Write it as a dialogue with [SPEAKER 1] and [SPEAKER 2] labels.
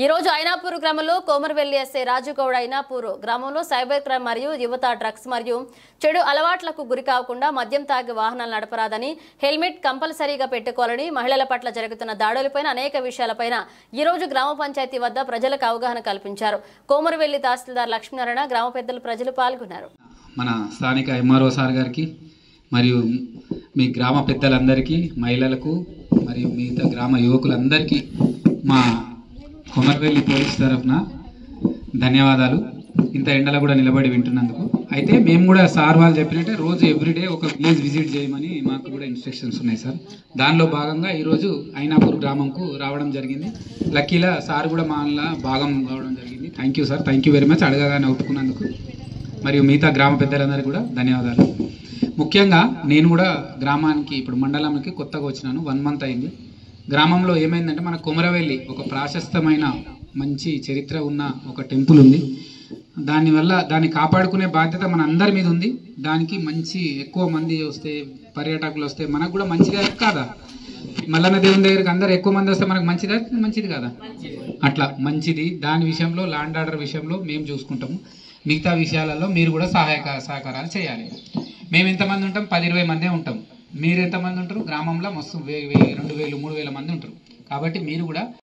[SPEAKER 1] ఈ రోజు ఐనాపూర్ గ్రామంలో కోమరవెల్లి ఎస్ఐ రాజుగౌడ ఐనాపూర్ గ్రామంలో సైబర్ క్రైమ్ మరియు యువత డ్రగ్స్ మరియు చెడు అలవాట్లకు గురి కాకుండా మద్యం తాగి వాహనాలు నడపరాదని, హెల్మెట్ కంపల్సరీగా పెట్టుకోవాలని, మహిళల పట్ల జరుగుతున్న దాడులపైన అనేక విషయాలపైన ఈ రోజు గ్రామ పంచాయతీ వద్ద ప్రజలకు అవగాహన కల్పించారు. కోమరవెల్లి తహసీల్దార్ లక్ష్మీనారాయణ, గ్రామ పెద్దలు, ప్రజలు పాల్గొన్నారు.
[SPEAKER 2] మన స్థానిక ఎంఆర్ఓ సార్ గారికి మరియు మీ గ్రామ పెద్దలందరికీ, మహిళలకు మరియు మిగతా గ్రామ యువకులందరికీ మా కోమరవెల్లి పోలీస్ తరఫున ధన్యవాదాలు. ఇంత ఎండలో కూడా నిలబడి వింటున్నందుకు. అయితే మేము కూడా సార్ వాళ్ళు చెప్పినట్టే రోజు ఎవ్రీడే ఒక విలేజ్ విజిట్ చేయమని మాకు కూడా ఇన్స్ట్రక్షన్స్ ఉన్నాయి సార్. దానిలో భాగంగా ఈరోజు ఐనాపూర్ గ్రామంకు రావడం జరిగింది. లక్కీలా సార్ కూడా మా భాగం కావడం జరిగింది. Thank you sir, thank you very much అడగగానే ఒప్పుకున్నందుకు. మరియు మిగతా గ్రామ పెద్దలందరికీ కూడా ధన్యవాదాలు. ముఖ్యంగా నేను కూడా గ్రామానికి ఇప్పుడు మండలానికి కొత్తగా వచ్చినాను, 1 month అయింది. గ్రామంలో ఏమైందంటే మన కొమరవెల్లి ఒక ప్రాశస్తమైన మంచి చరిత్ర ఉన్న ఒక టెంపుల్ ఉంది. దానివల్ల దాన్ని కాపాడుకునే బాధ్యత మన అందరి మీద ఉంది. దానికి మంచి ఎక్కువ మంది వస్తే, పర్యాటకులు వస్తే మనకు కూడా మంచిదే కాదా? మల్లన్న దేవుని దగ్గరికి అందరు ఎక్కువ మంది వస్తే మనకు మంచిది కాదా? అట్లా మంచిది. దాని విషయంలో ల్యాండ్ ఆర్డర్ విషయంలో మేము చూసుకుంటాము. మిగతా విషయాలలో మీరు కూడా సహకారాలు చేయాలి. మేము ఎంతమంది ఉంటాం? 10-20 మందే ఉంటాం. మీరు ఎంతమంది ఉంటారు? గ్రామంలో మస్తు 1000, 2000, 3000 మంది ఉంటారు. కాబట్టి మీరు కూడా